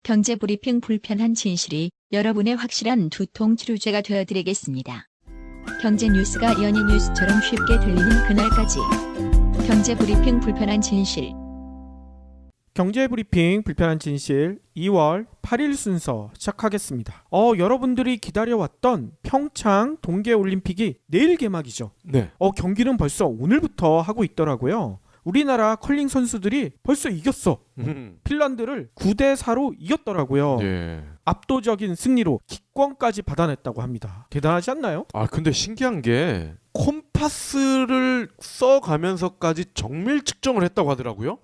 경제브리핑 불편한 진실이 여러분의 확실한 두통 치료제가 되어드리겠습니다. 경제 뉴스가 연예 뉴스처럼 쉽게 들리는 그날까지. 경제브리핑 불편한 진실. 경제브리핑 불편한 진실 2월 8일 순서 시작하겠습니다. 여러분들이 기다려왔던 평창 동계올림픽이 내일 개막이죠. 네. 경기는 벌써 오늘부터 하고 있더라고요. 우리나라 컬링 선수들이 벌써 이겼어. 핀란드를 9대4로 이겼더라고요. 예. 압도적인 승리로 기권까지 받아냈다고 합니다. 대단하지 않나요? 근데 신기한 게 콤파스를 써가면서까지 정밀 측정을 했다고 하더라고요.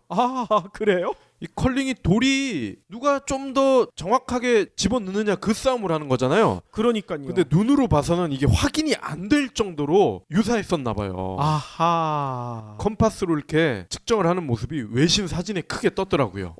그래요? 이 컬링이 돌이 누가 좀 더 정확하게 집어넣느냐 그 싸움을 하는 거잖아요. 그러니까요. 근데 눈으로 봐서는 이게 확인이 안 될 정도로 유사했었나 봐요. 컴파스로 이렇게 측정을 하는 모습이 외신 사진에 크게 떴더라고요.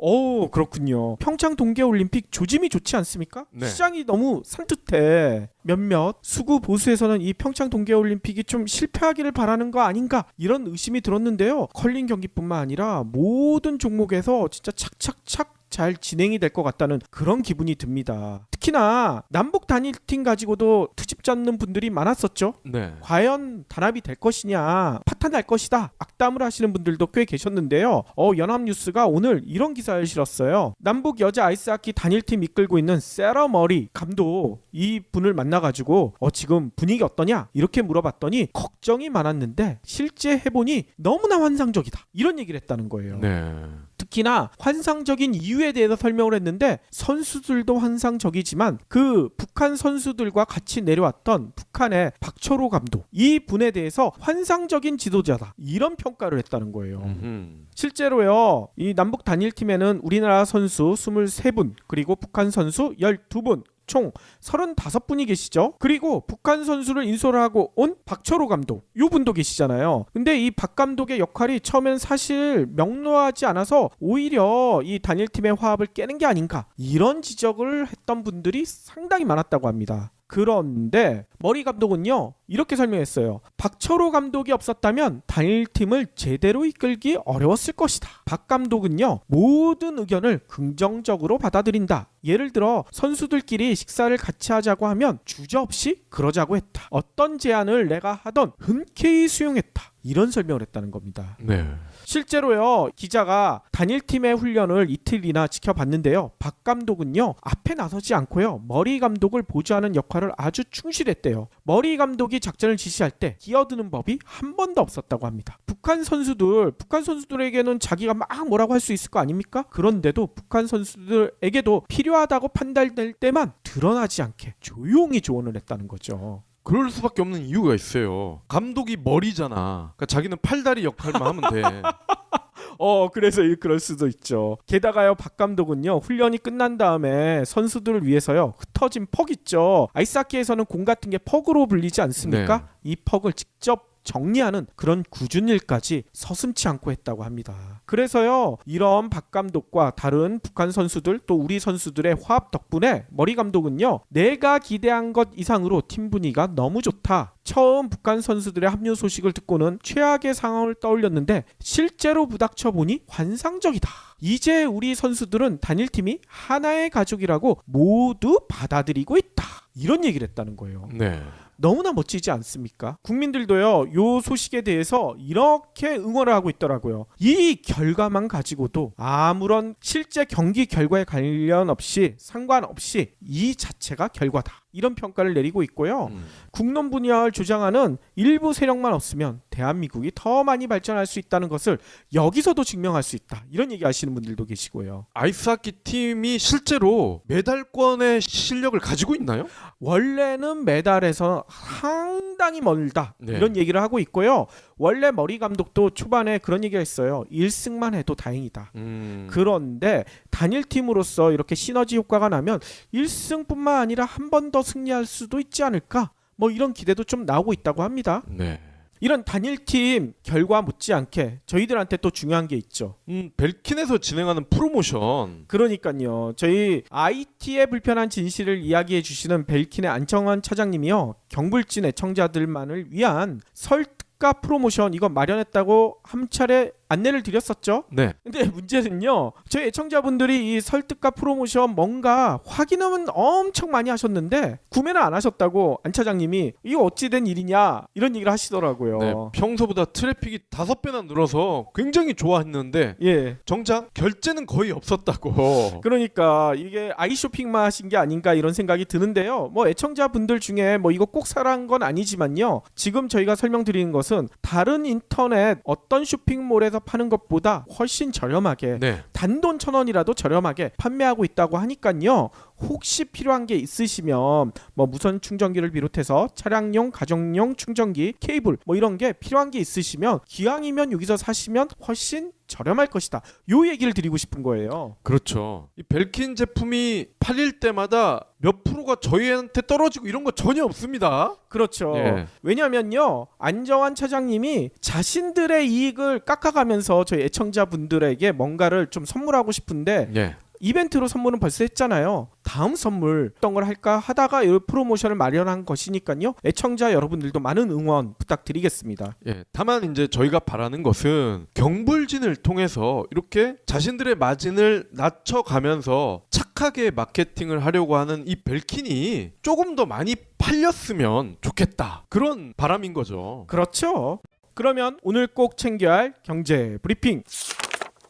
그렇군요. 평창 동계올림픽 조짐이 좋지 않습니까? 네. 시장이 너무 산뜻해. 몇몇 수구 보수에서는 이 평창 동계올림픽이 좀 실패하기를 바라는 거 아닌가 이런 의심이 들었는데요. 컬링 경기뿐만 아니라 모든 종목에서 진짜 착착착 잘 진행이 될 것 같다는 그런 기분이 듭니다. 특히나 남북 단일팀 가지고도 트집 잡는 분들이 많았었죠. 네. 과연 단합이 될 것이냐, 파탄날 것이다 악담을 하시는 분들도 꽤 계셨는데요. 연합뉴스가 오늘 이런 기사를 실었어요. 남북 여자 아이스하키 단일팀 이끌고 있는 세라 머리 감독 이 분을 만나가지고 지금 분위기 어떠냐 이렇게 물어봤더니 걱정이 많았는데 실제 해보니 너무나 환상적이다 이런 얘기를 했다는 거예요. 네. 특히나 환상적인 이유에 대해서 설명을 했는데 선수들도 환상적이지만 그 북한 선수들과 같이 내려왔던 북한의 박철호 감독 이 분에 대해서 환상적인 지도자다 이런 평가를 했다는 거예요. 실제로요 이 남북 단일팀에는 우리나라 선수 23분 그리고 북한 선수 12분 총 35분이 계시죠. 그리고 북한 선수를 인솔을 하고 온 박철호 감독 요 분도 계시잖아요. 근데 이 박 감독의 역할이 처음엔 사실 명료하지 않아서 오히려 이 단일팀의 화합을 깨는 게 아닌가 이런 지적을 했던 분들이 상당히 많았다고 합니다. 그런데 머리 감독은요 이렇게 설명했어요. 박철호 감독이 없었다면 단일팀을 제대로 이끌기 어려웠을 것이다. 박 감독은요 모든 의견을 긍정적으로 받아들인다. 예를 들어 선수들끼리 식사를 같이 하자고 하면 주저없이 그러자고 했다. 어떤 제안을 내가 하던 흔쾌히 수용했다. 이런 설명을 했다는 겁니다. 네. 실제로요 기자가 단일팀의 훈련을 이틀이나 지켜봤는데요. 박 감독은요 앞에 나서지 않고요 머리 감독을 보조하는 역할을 아주 충실했대요. 머리 감독이 작전을 지시할 때 끼어드는 법이 한 번도 없었다고 합니다. 북한 선수들에게는 자기가 막 뭐라고 할 수 있을 거 아닙니까? 그런데도 북한 선수들에게도 필요하다고 판단될 때만 드러나지 않게 조용히 조언을 했다는 거죠. 그럴 수밖에 없는 이유가 있어요. 감독이 머리잖아. 그러니까 자기는 팔다리 역할만 하면 돼. 그래서 그럴 수도 있죠. 게다가요 박 감독은요 훈련이 끝난 다음에 선수들을 위해서요 흩어진 퍽 있죠. 아이스하키에서는 공 같은 게 퍽으로 불리지 않습니까? 네. 이 퍽을 직접 정리하는 그런 굳은 일까지 서슴지 않고 했다고 합니다. 그래서요 이런 박 감독과 다른 북한 선수들 또 우리 선수들의 화합 덕분에 머리 감독은요 내가 기대한 것 이상으로 팀 분위기가 너무 좋다. 처음 북한 선수들의 합류 소식을 듣고는 최악의 상황을 떠올렸는데 실제로 부닥쳐 보니 환상적이다. 이제 우리 선수들은 단일팀이 하나의 가족이라고 모두 받아들이고 있다. 이런 얘기를 했다는 거예요. 네. 너무나 멋지지 않습니까? 국민들도요 요 소식에 대해서 이렇게 응원을 하고 있더라고요. 이 결과만 가지고도 아무런 실제 경기 결과에 관련 없이 상관없이 이 자체가 결과다 이런 평가를 내리고 있고요. 국론 분열을 주장하는 일부 세력만 없으면 대한민국이 더 많이 발전할 수 있다는 것을 여기서도 증명할 수 있다 이런 얘기 하시는 분들도 계시고요. 아이스하키 팀이 실제로 메달권의 실력을 가지고 있나요? 원래는 메달에서 상당히 멀다 네. 이런 얘기를 하고 있고요. 원래 머리 감독도 초반에 그런 얘기가 있어요. 1승만 해도 다행이다. 그런데 단일팀으로서 이렇게 시너지 효과가 나면 1승뿐만 아니라 한 번 더 승리할 수도 있지 않을까? 뭐 이런 기대도 좀 나오고 있다고 합니다. 네. 이런 단일팀 결과 못지않게 저희들한테 또 중요한 게 있죠. 벨킨에서 진행하는 프로모션. 그러니까요. 저희 IT의 불편한 진실을 이야기해 주시는 벨킨의 안정환 차장님이요. 경불진 애청자들만을 위한 설특가 프로모션 이거 마련했다고 한 차례 안내를 드렸었죠. 네. 근데 문제는요, 저희 애청자분들이 이 설득과 프로모션 뭔가 확인은 엄청 많이 하셨는데 구매는 안 하셨다고 안 차장님이 이거 어찌된 일이냐 이런 얘기를 하시더라고요. 네, 평소보다 트래픽이 5배나 늘어서 굉장히 좋아했는데 예. 정작 결제는 거의 없었다고. 그러니까 이게 아이쇼핑만 하신 게 아닌가 이런 생각이 드는데요. 뭐 애청자분들 중에 뭐 이거 꼭 사라는 건 아니지만요. 지금 저희가 설명드리는 것은 다른 인터넷 어떤 쇼핑몰에서 파는 것보다 훨씬 저렴하게 네. 단돈 1,000원이라도 저렴하게 판매하고 있다고 하니까요. 혹시 필요한 게 있으시면 뭐 무선 충전기를 비롯해서 차량용, 가정용 충전기, 케이블 뭐 이런 게 필요한 게 있으시면 기왕이면 여기서 사시면 훨씬 저렴할 것이다. 요 얘기를 드리고 싶은 거예요. 그렇죠. 이 벨킨 제품이 팔릴 때마다 몇 프로가 저희한테 떨어지고 이런 거 전혀 없습니다. 그렇죠. 예. 왜냐면요. 안정환 차장님이 자신들의 이익을 깎아가면서 저희 애청자분들에게 뭔가를 좀 선물하고 싶은데 예. 이벤트로 선물은 벌써 했잖아요. 다음 선물 어떤 걸 할까 하다가 이 프로모션을 마련한 것이니까요. 애청자 여러분들도 많은 응원 부탁드리겠습니다. 예. 다만 이제 저희가 바라는 것은 경불진을 통해서 이렇게 자신들의 마진을 낮춰가면서 착하게 마케팅을 하려고 하는 이 벨킨이 조금 더 많이 팔렸으면 좋겠다. 그런 바람인 거죠. 그렇죠. 그러면 오늘 꼭 챙겨야 할 경제 브리핑.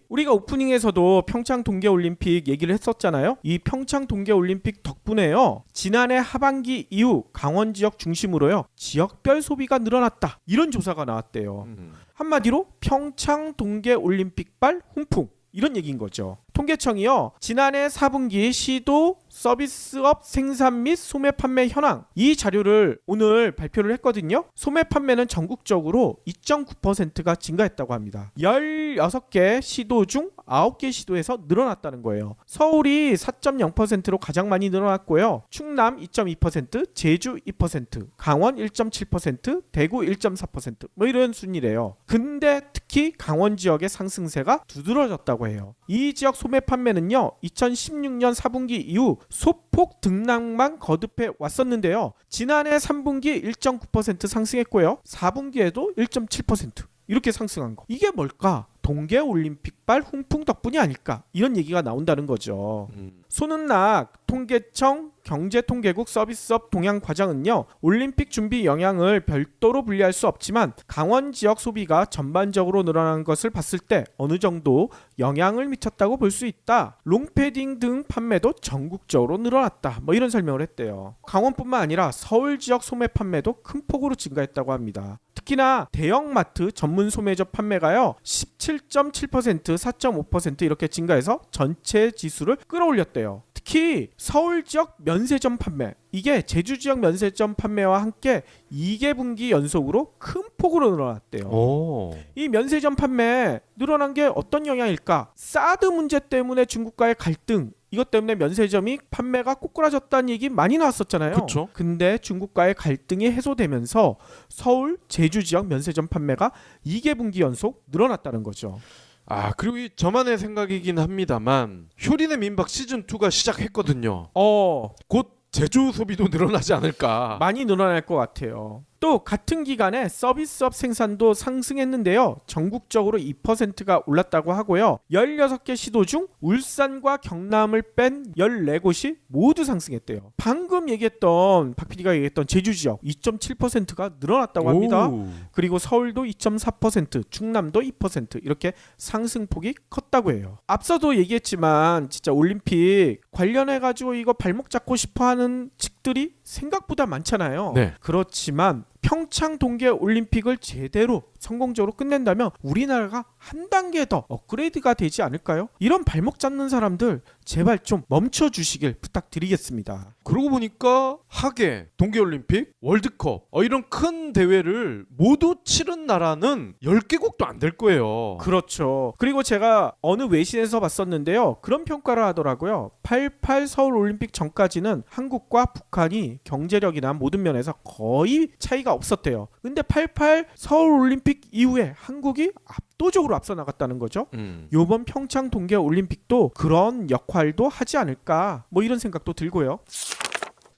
우리가 오프닝에서도 평창 동계올림픽 얘기를 했었잖아요. 이 평창 동계올림픽 덕분에요. 지난해 하반기 이후 강원 지역 중심으로요. 지역별 소비가 늘어났다. 이런 조사가 나왔대요. 한마디로 평창 동계올림픽발 훈풍. 이런 얘기인 거죠. 통계청이요. 지난해 4분기 시도 서비스업 생산 및 소매 판매 현황 이 자료를 오늘 발표를 했거든요. 소매 판매는 전국적으로 2.9%가 증가했다고 합니다. 16개 시도 중 9개 시도에서 늘어났다는 거예요. 서울이 4.0%로 가장 많이 늘어났고요. 충남 2.2%, 제주 2%, 강원 1.7%, 대구 1.4% 뭐 이런 순이래요. 근데 특히 강원 지역의 상승세가 두드러졌다고 해요. 이 지역 소매 판매는요. 2016년 4분기 이후 소폭 등락만 거듭해 왔었는데요. 지난해 3분기 1.9% 상승했고요. 4분기에도 1.7% 이렇게 상승한 거. 이게 뭘까? 동계올림픽발 훈풍 덕분이 아닐까? 이런 얘기가 나온다는 거죠. 손은락 통계청 경제통계국 서비스업 동향과장은요. 올림픽 준비 영향을 별도로 분리할 수 없지만 강원 지역 소비가 전반적으로 늘어난 것을 봤을 때 어느 정도 영향을 미쳤다고 볼 수 있다. 롱패딩 등 판매도 전국적으로 늘어났다. 뭐 이런 설명을 했대요. 강원뿐만 아니라 서울 지역 소매 판매도 큰 폭으로 증가했다고 합니다. 특히나 대형마트 전문 소매점 판매가요. 17.7%, 4.5% 이렇게 증가해서 전체 지수를 끌어올렸대요. 특히 서울 지역 면세점 판매 이게 제주 지역 면세점 판매와 함께 2개 분기 연속으로 큰 폭으로 늘어났대요. 오. 이 면세점 판매 늘어난 게 어떤 영향일까? 사드 문제 때문에 중국과의 갈등 이것 때문에 면세점이 판매가 꼬꾸라졌다는 얘기 많이 나왔었잖아요. 그쵸. 근데 중국과의 갈등이 해소되면서 서울, 제주 지역 면세점 판매가 2개 분기 연속 늘어났다는 거죠. 아, 그리고 이 저만의 생각이긴 합니다만 효린의 민박 시즌2가 시작했거든요. 곧 제조 소비도 늘어나지 않을까. 많이 늘어날 것 같아요. 또 같은 기간에 서비스업 생산도 상승했는데요. 전국적으로 2%가 올랐다고 하고요. 16개 시도 중 울산과 경남을 뺀 14곳이 모두 상승했대요. 방금 얘기했던 박 PD가 얘기했던 제주 지역 2.7%가 늘어났다고 합니다. 오. 그리고 서울도 2.4%, 충남도 2% 이렇게 상승폭이 컸다고 해요. 앞서도 얘기했지만 진짜 올림픽 관련해가지고 이거 발목 잡고 싶어하는 측들이 생각보다 많잖아요. 네. 그렇지만 평창 동계올림픽을 제대로 성공적으로 끝낸다면 우리나라가 한 단계 더 업그레이드가 되지 않을까요? 이런 발목 잡는 사람들 제발 좀 멈춰주시길 부탁드리겠습니다. 그러고 보니까 하계, 동계올림픽, 월드컵 이런 큰 대회를 모두 치른 나라는 10개국도 안 될 거예요. 그렇죠. 그리고 제가 어느 외신에서 봤었는데요. 그런 평가를 하더라고요. 88 서울올림픽 전까지는 한국과 북한이 경제력이나 모든 면에서 거의 차이가 없었대요. 근데 88 서울올림픽 이후에 한국이 압도적으로 앞서 나갔다는 거죠. 요번 평창 동계올림픽도 그런 역할도 하지 않을까 뭐 이런 생각도 들고요.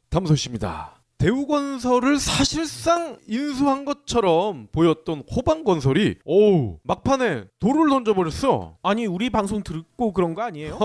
다음 소식입니다. 대우건설을 사실상 인수한 것처럼 보였던 호방건설이 막판에 돌을 던져버렸어. 아니 우리 방송 듣고 그런 거 아니에요?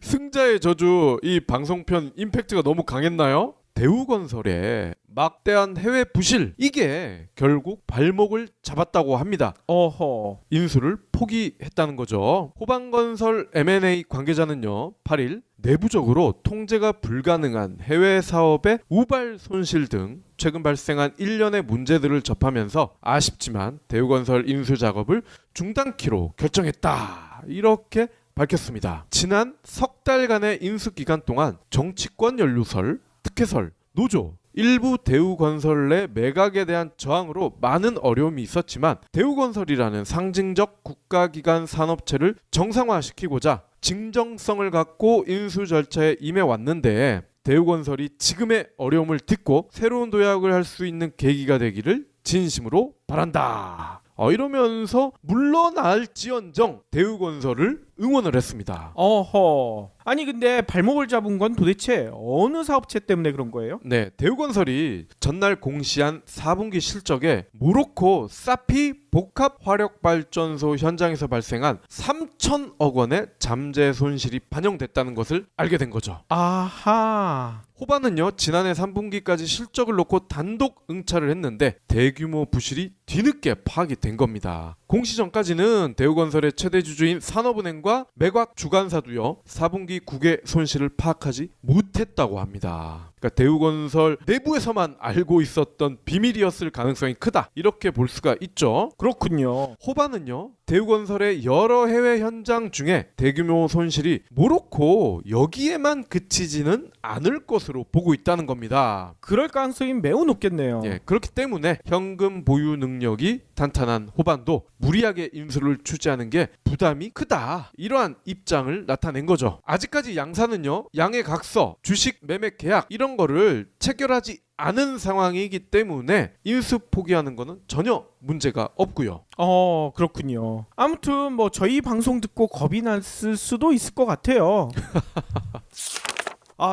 승자의 저주, 이 방송편 임팩트가 너무 강했나요? 대우건설의 막대한 해외 부실, 이게 결국 발목을 잡았다고 합니다. 어허. 인수를 포기했다는 거죠. 호방건설 M&A 관계자는요, 8일 내부적으로 통제가 불가능한 해외 사업의 우발 손실 등 최근 발생한 일련의 문제들을 접하면서 아쉽지만 대우건설 인수 작업을 중단키로 결정했다, 이렇게 밝혔습니다. 지난 석 달간의 인수 기간 동안 정치권 연루설, 특혜설, 노조, 일부 대우건설 내 매각에 대한 저항으로 많은 어려움이 있었지만 대우건설이라는 상징적 국가기관 산업체를 정상화시키고자 진정성을 갖고 인수 절차에 임해왔는데, 대우건설이 지금의 어려움을 딛고 새로운 도약을 할 수 있는 계기가 되기를 진심으로 바란다, 이러면서 물러날지언정 대우건설을 응원을 했습니다. 어허. 아니 근데 발목을 잡은 건 도대체 어느 사업체 때문에 그런 거예요? 네, 대우건설이 전날 공시한 4분기 실적에 모로코 사피 복합화력발전소 현장에서 발생한 3천억 원의 잠재 손실이 반영됐다는 것을 알게 된 거죠. 아하. 호반은요, 지난해 3분기까지 실적을 놓고 단독 응찰을 했는데 대규모 부실이 뒤늦게 파악이 된 겁니다. 공시 전까지는 대우건설의 최대 주주인 산업은행과 매각 주관사도요, 4분기 국외 손실을 파악하지 못했다고 합니다. 그러니까 대우건설 내부에서만 알고 있었던 비밀이었을 가능성이 크다, 이렇게 볼 수가 있죠. 그렇군요. 호반은요, 대우건설의 여러 해외 현장 중에 대규모 손실이 모로코 여기에만 그치지는 않을 것으로 보고 있다는 겁니다. 그럴 가능성이 매우 높겠네요. 예, 그렇기 때문에 현금 보유 능력이 탄탄한 호반도 무리하게 인수를 추진하는 게 부담이 크다, 이러한 입장을 나타낸 거죠. 아직까지 양사는요, 양해 각서, 주식 매매 계약 이런 거를 체결하지 않은 상황이기 때문에 인수 포기하는 거는 전혀 문제가 없고요. 그렇군요. 아무튼 뭐 저희 방송 듣고 겁이 났을 수도 있을 것 같아요.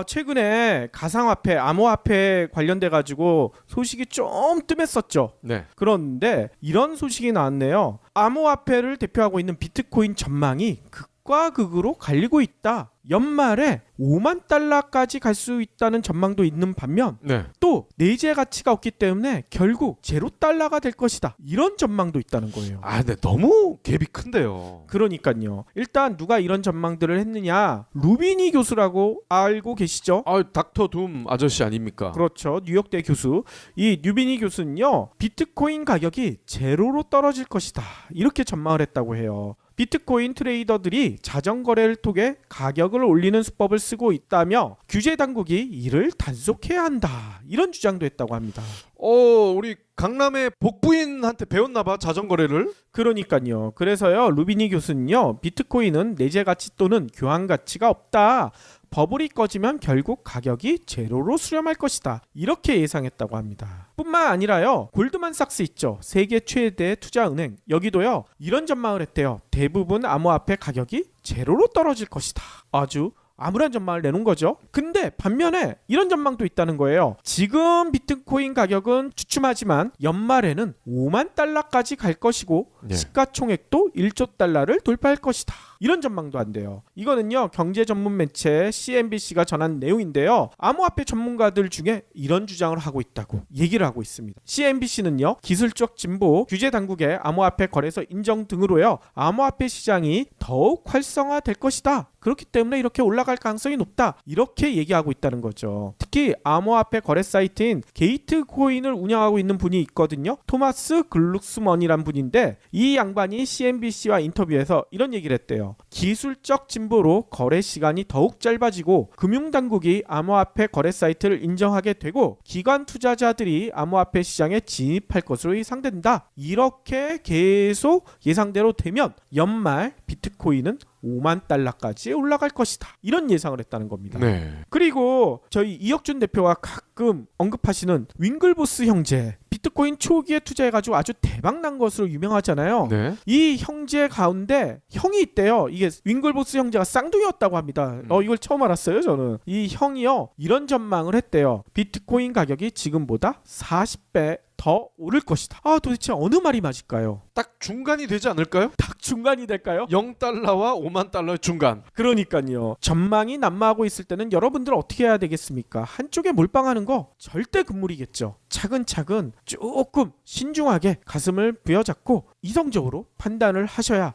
최근에 가상화폐, 암호화폐 관련돼 가지고 소식이 좀 뜸했었죠. 네. 그런데 이런 소식이 나왔네요. 암호화폐를 대표하고 있는 비트코인 전망이 극과 극으로 갈리고 있다. 연말에 5만 달러까지 갈 수 있다는 전망도 있는 반면 네. 또 내재 가치가 없기 때문에 결국 제로 달러가 될 것이다, 이런 전망도 있다는 거예요. 근데 너무 갭이 큰데요. 그러니까요. 일단 누가 이런 전망들을 했느냐, 루비니 교수라고 알고 계시죠? 닥터 둠 아저씨 아닙니까? 그렇죠. 뉴욕대 교수. 이 루비니 교수는요, 비트코인 가격이 제로로 떨어질 것이다, 이렇게 전망을 했다고 해요. 비트코인 트레이더들이 자전거래를 통해 가격을 올리는 수법을 쓰고 있다며 규제 당국이 이를 단속해야 한다, 이런 주장도 했다고 합니다. 우리 강남의 복부인한테 배웠나봐, 자전거래를. 그러니까요. 그래서요, 루비니 교수는요, 비트코인은 내재 가치 또는 교환 가치가 없다, 버블이 꺼지면 결국 가격이 제로로 수렴할 것이다, 이렇게 예상했다고 합니다. 뿐만 아니라요, 골드만삭스 있죠, 세계 최대 투자은행, 여기도요 이런 전망을 했대요. 대부분 암호화폐 가격이 제로로 떨어질 것이다. 아주 암울한 전망을 내놓은 거죠. 근데 반면에 이런 전망도 있다는 거예요. 지금 비트코인 가격은 주춤하지만 연말에는 5만 달러까지 갈 것이고 시가총액도 1조 달러를 돌파할 것이다, 이런 전망도 한대요. 이거는요, 경제 전문 매체 CNBC가 전한 내용인데요. 암호화폐 전문가들 중에 이런 주장을 하고 있다고 얘기를 하고 있습니다. CNBC는요, 기술적 진보, 규제 당국의 암호화폐 거래소 인정 등으로요, 암호화폐 시장이 더욱 활성화될 것이다, 그렇기 때문에 이렇게 올라갈 가능성이 높다, 이렇게 얘기하고 있다는 거죠. 특히 암호화폐 거래 사이트인 게이트코인을 운영하고 있는 분이 있거든요. 토마스 글룩스먼이란 분인데 이 양반이 CNBC와 인터뷰에서 이런 얘기를 했대요. 기술적 진보로 거래 시간이 더욱 짧아지고 금융당국이 암호화폐 거래 사이트를 인정하게 되고 기관 투자자들이 암호화폐 시장에 진입할 것으로 예상된다. 이렇게 계속 예상대로 되면 연말 비트코인은 5만 달러까지 올라갈 것이다, 이런 예상을 했다는 겁니다. 네. 그리고 저희 이혁준 대표가 가끔 언급하시는 윙글보스 형제, 비트코인 초기에 투자해가지고 아주 대박 난 것으로 유명하잖아요. 네. 이 형제 가운데 형이 있대요. 이게 윙글보스 형제가 쌍둥이였다고 합니다. 이걸 처음 알았어요, 저는. 이 형이요, 이런 전망을 했대요. 비트코인 가격이 지금보다 40배 더 오를 것이다. 도대체 어느 말이 맞을까요? 딱 중간이 되지 않을까요? 딱 중간이 될까요? 0달러와 5만 달러의 중간. 그러니까요. 전망이 난무하고 있을 때는 여러분들 어떻게 해야 되겠습니까? 한쪽에 몰빵하는 거 절대 금물이겠죠. 차근차근 조금 신중하게 가슴을 부여잡고 이성적으로 판단을 하셔야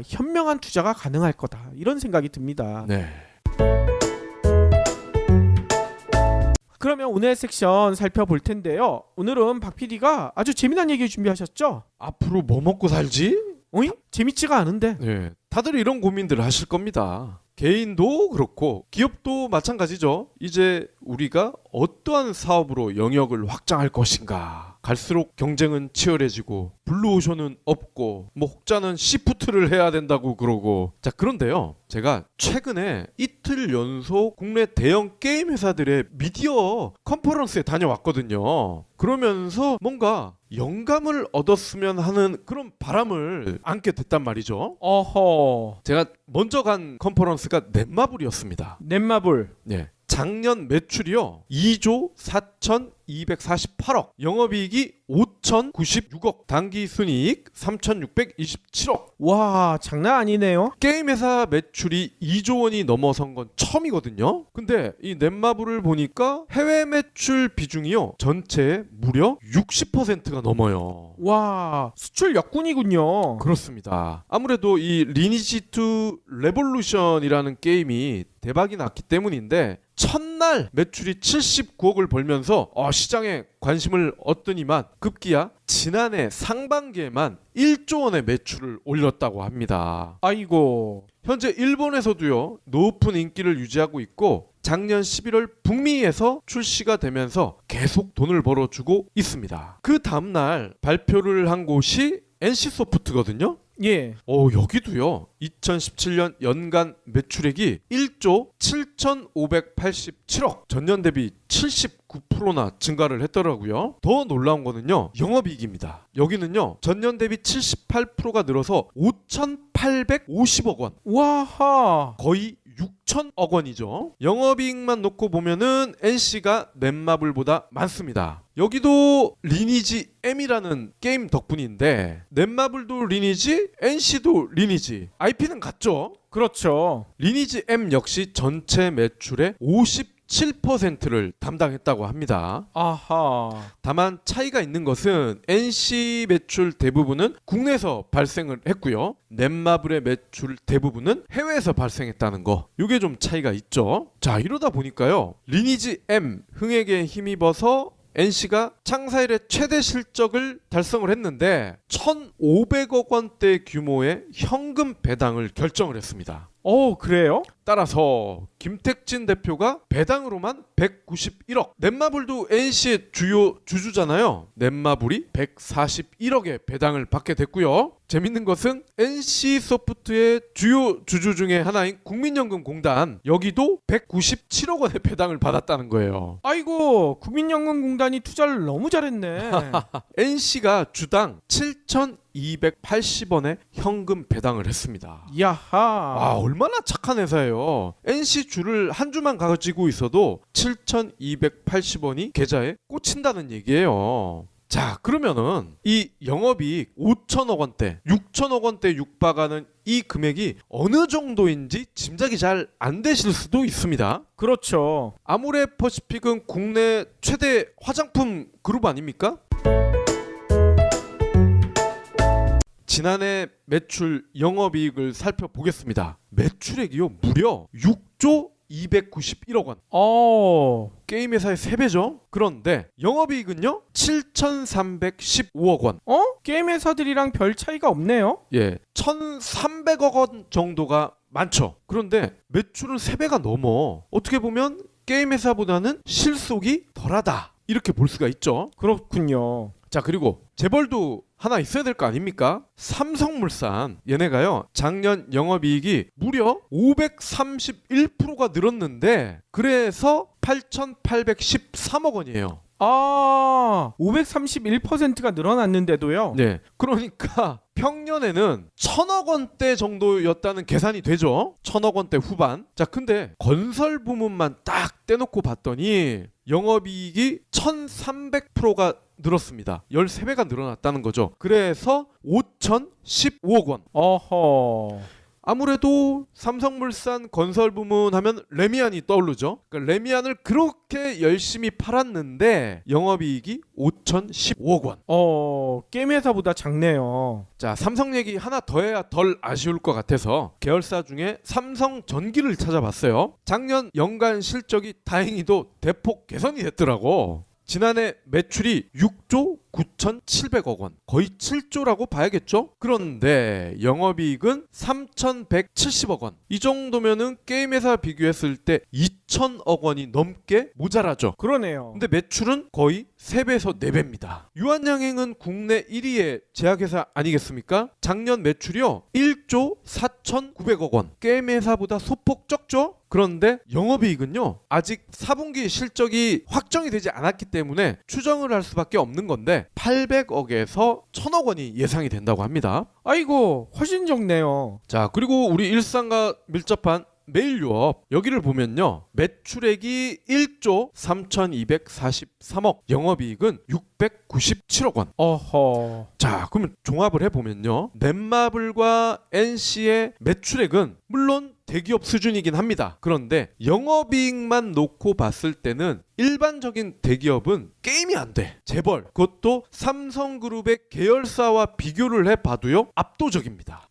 현명한 투자가 가능할 거다. 이런 생각이 듭니다. 네. 그러면 오늘 섹션 살펴볼 텐데요. 오늘은 박 PD가 아주 재미난 얘기 준비하셨죠? 앞으로 뭐 먹고 살지? 어이? 재밌지가 않은데. 네. 다들 이런 고민들을 하실 겁니다. 개인도 그렇고 기업도 마찬가지죠. 이제 우리가 어떠한 사업으로 영역을 확장할 것인가. 갈수록 경쟁은 치열해지고 블루오션은 없고 뭐 혹자는 시프트를 해야 된다고 그러고. 자, 그런데요, 제가 최근에 이틀 연속 국내 대형 게임 회사들의 미디어 컨퍼런스에 다녀왔거든요. 그러면서 뭔가 영감을 얻었으면 하는 그런 바람을 안게 됐단 말이죠. 어허. 제가 먼저 간 컨퍼런스가 넷마블이었습니다. 넷마블. 네. 작년 매출이요 2조 4,248억, 영업이익이 5,096억, 당기순이익 3,627억. 와, 장난 아니네요. 게임 회사 매출이 2조 원이 넘어선 건 처음이거든요. 근데 이 넷마블을 보니까 해외 매출 비중이요 전체의 무려 60%가 넘어요. 와, 수출 역군이군요. 그렇습니다. 아무래도 이 리니지 투 레볼루션이라는 게임이 대박이 났기 때문인데 첫날 매출이 79억을 벌면서 시장에 관심을 얻더니만 급기야 지난해 상반기에만 1조 원의 매출을 올렸다고 합니다. 아이고. 현재 일본에서도요 높은 인기를 유지하고 있고 작년 11월 북미에서 출시가 되면서 계속 돈을 벌어주고 있습니다. 그 다음날 발표를 한 곳이 NC소프트거든요. 예. 여기도요 2017년 연간 매출액이 1조 7,587억, 전년 대비 79%나 증가를 했더라고요. 더 놀라운 거는요 영업이익입니다. 여기는요 전년 대비 78%가 늘어서 5,850억 원, 와하. 거의 6천억 원이죠. 영업이익만 놓고 보면은 NC가 넷마블보다 많습니다. 여기도 리니지 M이라는 게임 덕분인데 넷마블도 리니지, NC도 리니지. IP는 같죠? 그렇죠. 리니지 M 역시 전체 매출의 57%를 담당했다고 합니다. 아하. 다만 차이가 있는 것은 NC 매출 대부분은 국내에서 발생을 했고요. 넷마블의 매출 대부분은 해외에서 발생했다는 거. 이게 좀 차이가 있죠. 자, 이러다 보니까요. 리니지 M 흥행에 힘입어서 NC가 창사 이래 최대 실적을 달성을 했는데 1,500억 원대 규모의 현금 배당을 결정을 했습니다. 그래요? 따라서 김택진 대표가 배당으로만 191억. 넷마블도 NC의 주요 주주잖아요. 넷마블이 141억의 배당을 받게 됐고요. 재밌는 것은 NC소프트의 주요 주주 중에 하나인 국민연금공단, 여기도 197억 원의 배당을 받았다는 거예요. 아이고, 국민연금공단이 투자를 너무 잘했네. NC가 주당 7,280원의 현금 배당을 했습니다. 야하. 얼마나 착한 회사예요. NC 주를 한 주만 가지고 있어도 7,280원이 계좌에 꽂힌다는 얘기예요. 자, 그러면은 이 영업이익 5천억 원대, 6천억 원대 육박하는 이 금액이 어느 정도인지 짐작이 잘 안 되실 수도 있습니다. 그렇죠. 아모레퍼시픽은 국내 최대 화장품 그룹 아닙니까? 지난해 매출 영업이익을 살펴보겠습니다. 매출액이요 무려 6조 291억 원. 게임 회사의 3배죠. 그런데 영업이익은요 7,315억 원. 게임 회사들이랑 별 차이가 없네요. 예, 1,300억 원 정도가 많죠. 그런데 매출은 3배가 넘어. 어떻게 보면 게임 회사보다는 실속이 덜하다, 이렇게 볼 수가 있죠. 그렇군요. 자, 그리고 재벌도 하나 있어야 될 거 아닙니까? 삼성물산, 얘네가요 작년 영업이익이 무려 531%가 늘었는데 그래서 8,813억 원이에요. 아, 531%가 늘어났는데도요. 네. 그러니까 평년에는 1,000억 원대 정도였다는 계산이 되죠. 1,000억 원대 후반. 자, 근데 건설 부문만 딱 떼놓고 봤더니 영업이익이 1,300%가 늘었습니다. 13배가 늘어났다는 거죠. 그래서 5,015억 원. 어허. 아무래도 삼성물산 건설 부문 하면 레미안이 떠오르죠. 그러니까 레미안을 그렇게 열심히 팔았는데 영업이익이 5,015억 원. 게임 회사보다 작네요. 자, 삼성 얘기 하나 더 해야 덜 아쉬울 것 같아서 계열사 중에 삼성전기를 찾아봤어요. 작년 연간 실적이 다행히도 대폭 개선이 됐더라고. 지난해 매출이 6조 9,700억 원, 거의 7조라고 봐야겠죠? 그런데 영업이익은 3,170억 원. 이 정도면은 게임 회사 비교했을 때 2,000억 원이 넘게 모자라죠. 그러네요. 근데 매출은 거의 3배에서 4배입니다. 유한양행은 국내 1위의 제약회사 아니겠습니까? 작년 매출이요 1조 4,900억 원. 게임 회사보다 소폭 적죠? 그런데 영업이익은요 아직 4분기 실적이 확정이 되지 않았기 때문에 추정을 할 수밖에 없는 건데 800억에서 1,000억 원이 예상이 된다고 합니다. 아이고, 훨씬 적네요. 자, 그리고 우리 일상과 밀접한 메일 유업 여기를 보면요 매출액이 1조 3,243억, 영업이익은 697억 원. 어허. 자, 그러면 종합을 해보면요 넷마블과 NC의 매출액은 물론 대기업 수준이긴 합니다. 그런데 영업이익만 놓고 봤을 때는 일반적인 대기업은 게임이 안 돼. 재벌, 그것도 삼성그룹의 계열사와 비교를 해봐도요 압도적입니다.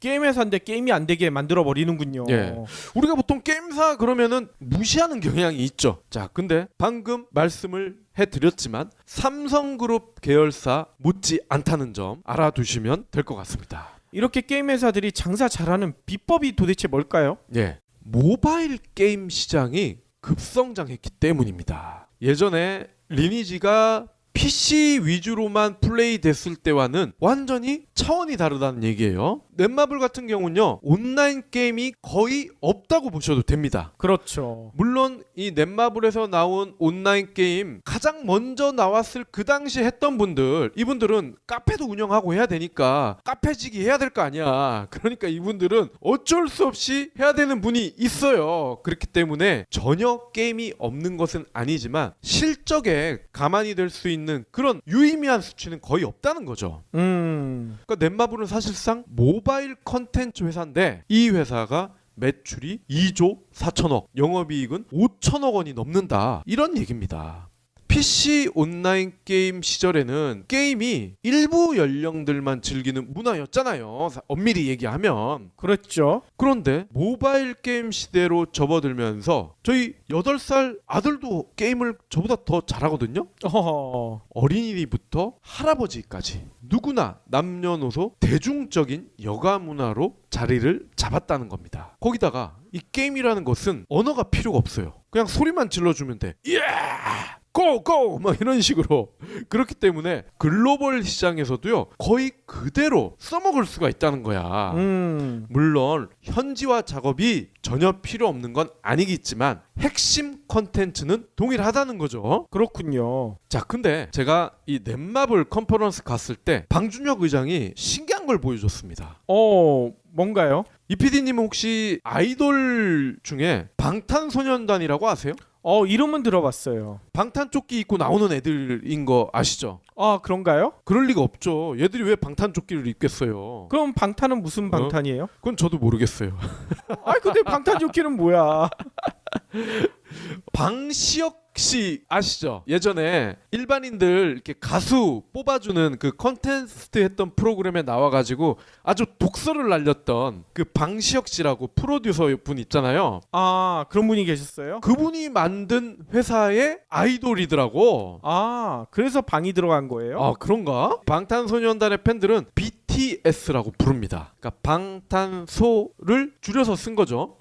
게임 회사인데 게임이 안 되게 만들어 버리는군요. 예. 우리가 보통 게임사 그러면은 무시하는 경향이 있죠. 자, 근데 방금 말씀을 해드렸지만 삼성그룹 계열사 못지 않다는 점 알아두시면 될 것 같습니다. 이렇게 게임 회사들이 장사 잘하는 비법이 도대체 뭘까요? 예, 모바일 게임 시장이 급성장했기 때문입니다. 예전에 리니지가 PC 위주로만 플레이 됐을 때와는 완전히 차원이 다르다는 얘기예요. 넷마블 같은 경우는요 온라인 게임이 거의 없다고 보셔도 됩니다. 그렇죠. 물론 이 넷마블에서 나온 온라인 게임 가장 먼저 나왔을 그 당시 했던 분들, 이분들은 카페도 운영하고 해야 되니까 카페지기 해야 될 거 아니야. 그러니까 이분들은 어쩔 수 없이 해야 되는 분이 있어요. 그렇기 때문에 전혀 게임이 없는 것은 아니지만 실적에 가만히 될 수 있는 그런 유의미한 수치는 거의 없다는 거죠. 그러니까 넷마블은 사실상 모바일 컨텐츠 회사인데 이 회사가 매출이 2조 4천억, 영업이익은 5천억 원이 넘는다. 이런 얘기입니다. PC 온라인 게임 시절에는 게임이 일부 연령들만 즐기는 문화였잖아요. 엄밀히 얘기하면. 그렇죠. 그런데 모바일 게임 시대로 접어들면서 저희 8살 아들도 게임을 저보다 더 잘하거든요. 어린이부터 할아버지까지 누구나 남녀노소 대중적인 여가 문화로 자리를 잡았다는 겁니다. 거기다가 이 게임이라는 것은 언어가 필요가 없어요. 그냥 소리만 질러주면 돼. 고고! 막 이런 식으로. 그렇기 때문에 글로벌 시장에서도요 거의 그대로 써먹을 수가 있다는 거야. 물론 현지화 작업이 전혀 필요 없는 건 아니겠지만 핵심 컨텐츠는 동일하다는 거죠. 그렇군요. 자, 근데 제가 이 넷마블 컨퍼런스 갔을 때 방준혁 의장이 신기한 걸 보여줬습니다. 뭔가요? 이 PD님은 혹시 아이돌 중에 방탄소년단이라고 아세요? 이름은 들어봤어요. 방탄조끼 입고 나오는 애들인 거 아시죠? 아, 그런가요? 그럴 리가 없죠. 얘들이 왜 방탄조끼를 입겠어요? 그럼 방탄은 무슨 방탄이에요? 그건 저도 모르겠어요. 근데 방탄조끼는 뭐야? 방시혁 씨 아시죠? 예전에 일반인들 이렇게 가수 뽑아주는 그 컨테스트 했던 프로그램에 나와가지고 아주 독설을 날렸던 그 방시혁 씨라고 프로듀서 분 있잖아요. 아, 그런 분이 계셨어요? 그분이 만든 회사의 아이돌이더라고. 그래서 방이 들어간 거예요? 아, 그런가? 방탄소년단의 팬들은 BTS라고 부릅니다. 그러니까 방탄소를 줄여서 쓴 거죠.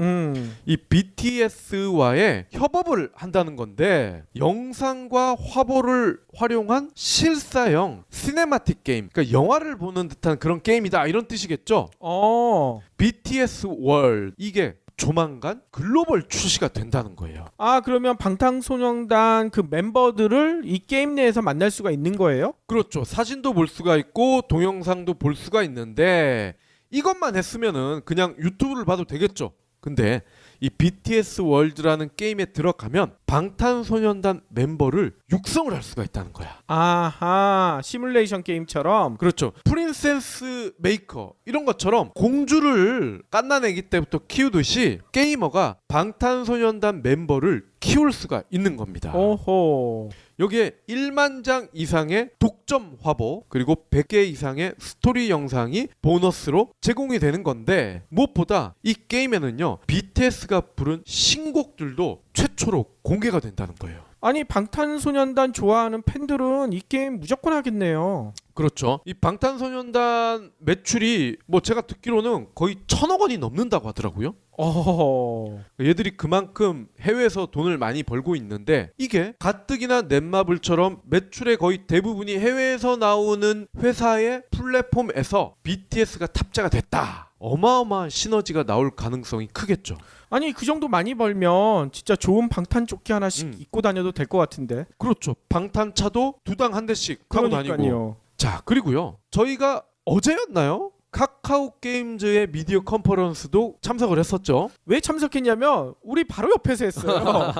이 BTS와의 협업을 한다는 건데 영상과 화보를 활용한 실사형 시네마틱 게임, 그러니까 영화를 보는 듯한 그런 게임이다 이런 뜻이겠죠. 어. BTS 월, 이게 조만간 글로벌 출시가 된다는 거예요. 아, 그러면 방탄소년단 그 멤버들을 이 게임 내에서 만날 수가 있는 거예요? 그렇죠. 사진도 볼 수가 있고 동영상도 볼 수가 있는데 이것만 했으면은 그냥 유튜브를 봐도 되겠죠. 근데 이 BTS 월드라는 게임에 들어가면 방탄소년단 멤버를 육성을 할 수가 있다는 거야. 아하, 시뮬레이션 게임처럼. 그렇죠. 프린세스 메이커 이런 것처럼 공주를 갓난아기 때부터 키우듯이 게이머가 방탄소년단 멤버를 키울 수가 있는 겁니다. 오호. 여기에 1만 장 이상의 독점 화보 그리고 100개 이상의 스토리 영상이 보너스로 제공이 되는 건데 무엇보다 이 게임에는요 BTS가 부른 신곡들도 최초로 공개가 된다는 거예요. 아니, 방탄소년단 좋아하는 팬들은 이 게임 무조건 하겠네요. 그렇죠. 이 방탄소년단 매출이 뭐 제가 듣기로는 거의 1,000억 원이 넘는다고 하더라고요. 어허. 얘들이 그만큼 해외에서 돈을 많이 벌고 있는데 이게 가뜩이나 넷마블처럼 매출의 거의 대부분이 해외에서 나오는 회사의 플랫폼에서 BTS가 탑재가 됐다. 어마어마한 시너지가 나올 가능성이 크겠죠. 아니, 그 정도 많이 벌면 진짜 좋은 방탄 조끼 하나씩 입고 다녀도 될 것 같은데. 그렇죠. 방탄차도 2당 한 대씩 타고 다니고. 그러니까요. 자, 그리고요. 저희가 어제였나요? 카카오 게임즈의 미디어 컨퍼런스도 참석을 했었죠. 왜 참석했냐면 우리 바로 옆에서 했어요.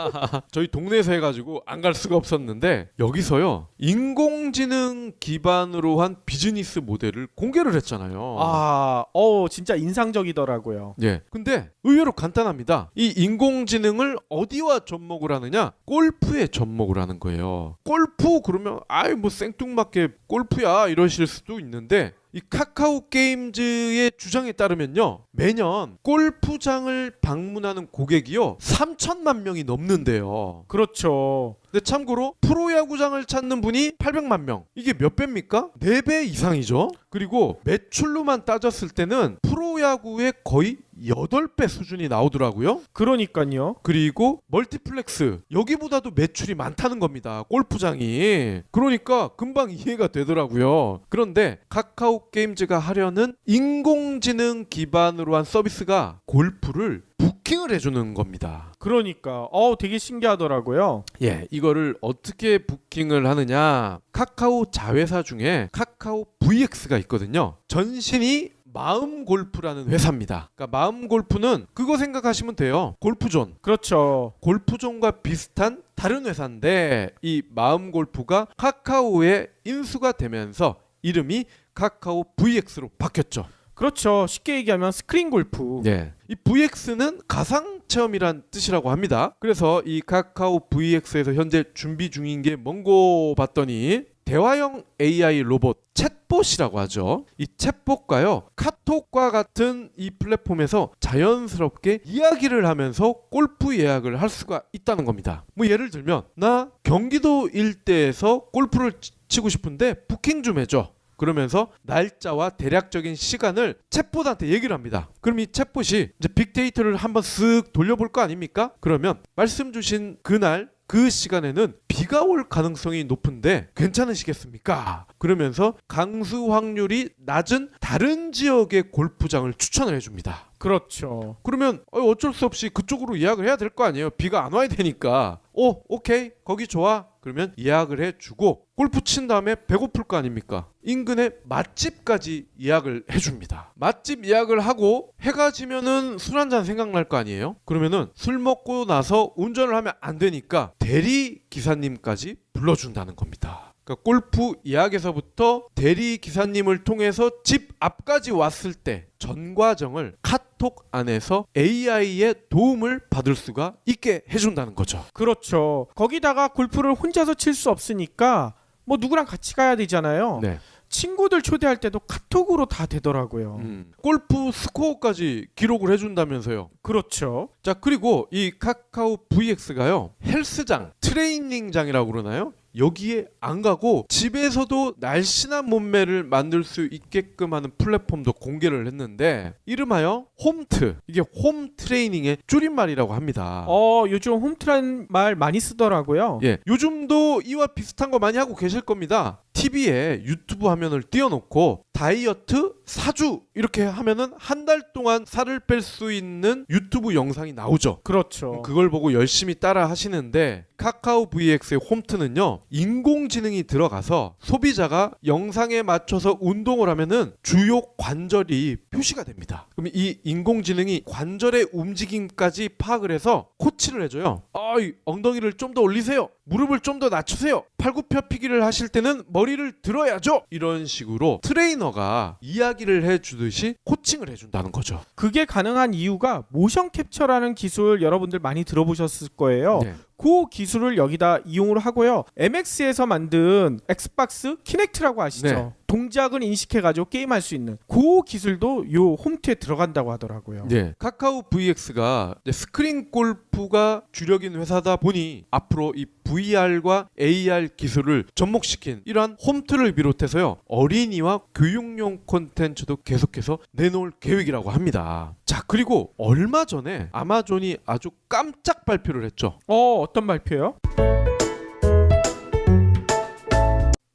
저희 동네에서 해가지고 안 갈 수가 없었는데 여기서요 인공지능 기반으로 한 비즈니스 모델을 공개를 했잖아요. 아, 진짜 인상적이더라고요. 예. 근데 의외로 간단합니다. 이 인공지능을 어디와 접목을 하느냐? 골프에 접목을 하는 거예요. 골프 그러면 아이 뭐 생뚱맞게 골프야 이러실 수도 있는데 이 카카오 게임즈의 주장에 따르면요 매년 골프장을 방문하는 고객이요 3천만 명이 넘는데요. 그렇죠. 근데 참고로 프로야구장을 찾는 분이 800만 명. 이게 몇 배입니까? 4배 이상이죠. 그리고 매출로만 따졌을 때는 프로야구의 거의 8배 수준이 나오더라고요. 그러니까요. 그리고 멀티플렉스 여기보다도 매출이 많다는 겁니다. 골프장이. 그러니까 금방 이해가 되더라고요. 그런데 카카오 게임즈가 하려는 인공지능 기반으로 한 서비스가 골프를 부킹을 해주는 겁니다. 그러니까 되게 신기하더라고요. 예, 이거를 어떻게 부킹을 하느냐? 카카오 자회사 중에 카카오 VX가 있거든요. 전신이 마음 골프라는 회사입니다. 그러니까 마음 골프는 그거 생각하시면 돼요. 골프존. 그렇죠. 골프존과 비슷한 다른 회사인데 이 마음 골프가 카카오에 인수가 되면서 이름이 카카오 VX로 바뀌었죠. 그렇죠. 쉽게 얘기하면 스크린 골프. 예. 이 VX는 가상 체험이란 뜻이라고 합니다. 그래서 이 카카오 VX에서 현재 준비 중인 게 뭔고 봤더니 대화형 AI 로봇 챗봇이라고 하죠. 이 챗봇과요 카톡과 같은 이 플랫폼에서 자연스럽게 이야기를 하면서 골프 예약을 할 수가 있다는 겁니다. 뭐 예를 들면 나 경기도 일대에서 골프를 치고 싶은데 부킹 좀 해줘. 그러면서 날짜와 대략적인 시간을 챗봇한테 얘기를 합니다. 그럼 이 챗봇이 이제 빅데이터를 한번 쓱 돌려볼 거 아닙니까? 그러면 말씀 주신 그날 그 시간에는 비가 올 가능성이 높은데 괜찮으시겠습니까? 그러면서 강수 확률이 낮은 다른 지역의 골프장을 추천을 해줍니다. 그렇죠. 그러면 어쩔 수 없이 그쪽으로 예약을 해야 될 거 아니에요. 비가 안 와야 되니까. 오케이 거기 좋아. 그러면 예약을 해주고 골프 친 다음에 배고플 거 아닙니까? 인근에 맛집까지 예약을 해줍니다. 맛집 예약을 하고 해가 지면은 술 한잔 생각날 거 아니에요? 그러면은 술 먹고 나서 운전을 하면 안 되니까 대리 기사님까지 불러준다는 겁니다. 그러니까 골프 예약에서부터 대리 기사님을 통해서 집 앞까지 왔을 때 전 과정을 카톡 안에서 AI의 도움을 받을 수가 있게 해준다는 거죠. 그렇죠. 거기다가 골프를 혼자서 칠 수 없으니까 뭐 누구랑 같이 가야 되잖아요. 네. 친구들 초대할 때도 카톡으로 다 되더라고요. 골프 스코어까지 기록을 해준다면서요. 그렇죠. 자, 그리고 이 카카오 VX가요 헬스장, 트레이닝장이라고 그러나요? 여기에 안 가고 집에서도 날씬한 몸매를 만들 수 있게끔 하는 플랫폼도 공개를 했는데 이름하여 홈트. 이게 홈 트레이닝의 줄임말이라고 합니다. 요즘 홈트라는 말 많이 쓰더라고요. 예, 요즘도 이와 비슷한 거 많이 하고 계실 겁니다. TV에 유튜브 화면을 띄워놓고 다이어트 4주 이렇게 하면은 한 달 동안 살을 뺄 수 있는 유튜브 영상이 나오죠. 그렇죠. 그걸 보고 열심히 따라 하시는데 카카오 VX의 홈트는요, 인공지능이 들어가서 소비자가 영상에 맞춰서 운동을 하면은 주요 관절이 표시가 됩니다. 그럼 이 인공지능이 관절의 움직임까지 파악을 해서 코치를 해줘요. 이 엉덩이를 좀 더 올리세요. 무릎을 좀 더 낮추세요. 팔굽혀펴기를 하실 때는 머리를 들어야죠. 이런 식으로 트레이너가 이야기를 해주듯이 코칭을 해준다는 거죠. 그게 가능한 이유가 모션 캡처라는 기술 여러분들 많이 들어보셨을 거예요. 네. 그 기술을 여기다 이용을 하고요. MX에서 만든 엑스박스 키넥트라고 아시죠? 네. 동작을 인식해가지고 게임할 수 있는 그 기술도 요 홈트에 들어간다고 하더라고요. 네. 카카오 VX가 스크린 골프가 주력인 회사다 보니 앞으로 이 VR과 AR 기술을 접목시킨 이러한 홈트를 비롯해서요, 어린이와 교육용 콘텐츠도 계속해서 내놓을 계획이라고 합니다. 자, 그리고 얼마 전에 아마존이 아주 깜짝 발표를 했죠. 어떤 발표요?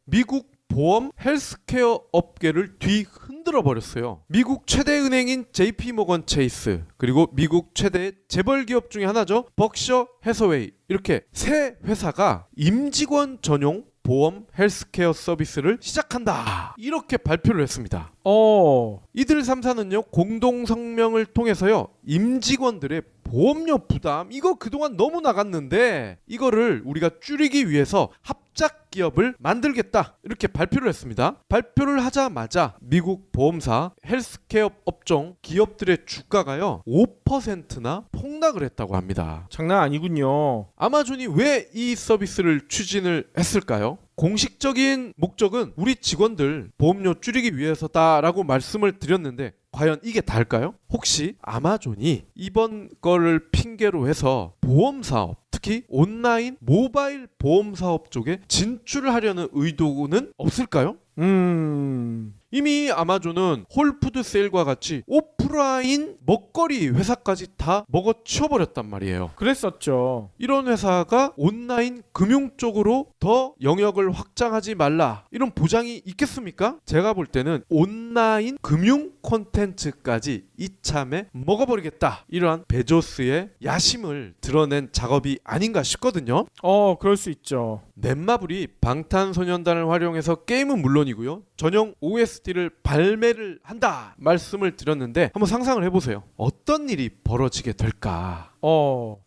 미국 보험 헬스케어 업계를 뒤흔들어 버렸어요. 미국 최대 은행인 JP모건 체이스, 그리고 미국 최대 재벌 기업 중에 하나죠, 벅셔 해서웨이, 이렇게 세 회사가 임직원 전용 보험 헬스케어 서비스를 시작한다, 이렇게 발표를 했습니다. 이들 3사는요 공동 성명을 통해서요, 임직원들의 보험료 부담 이거 그동안 너무 나갔는데 이거를 우리가 줄이기 위해서 합작 기업을 만들겠다, 이렇게 발표를 했습니다. 발표를 하자마자 미국 보험사 헬스케어 업종 기업들의 주가가요 5%나 폭락을 했다고 합니다. 장난 아니군요. 아마존이 왜 이 서비스를 추진을 했을까요? 공식적인 목적은 우리 직원들 보험료 줄이기 위해서다라고 말씀을 드렸는데 과연 이게 다일까요? 혹시 아마존이 이번 거를 핑계로 해서 보험 사업, 특히 온라인 모바일 보험 사업 쪽에 진출을 하려는 의도는 없을까요? 이미 아마존은 홀푸드세일과 같이 오프라인 먹거리 회사까지 다 먹어치워버렸단 말이에요. 그랬었죠. 이런 회사가 온라인 금융 쪽으로 더 영역을 확장하지 말라, 이런 보장이 있겠습니까? 제가 볼 때는 온라인 금융 콘텐츠까지 이참에 먹어버리겠다, 이러한 베조스의 야심을 드러낸 작업이 아닌가 싶거든요. 그럴 수 있죠. 넷마블이 방탄소년단을 활용해서 게임은 물론이고요, 전용 OST를 발매를 한다 말씀을 드렸는데 한번 상상을 해보세요. 어떤 일이 벌어지게 될까?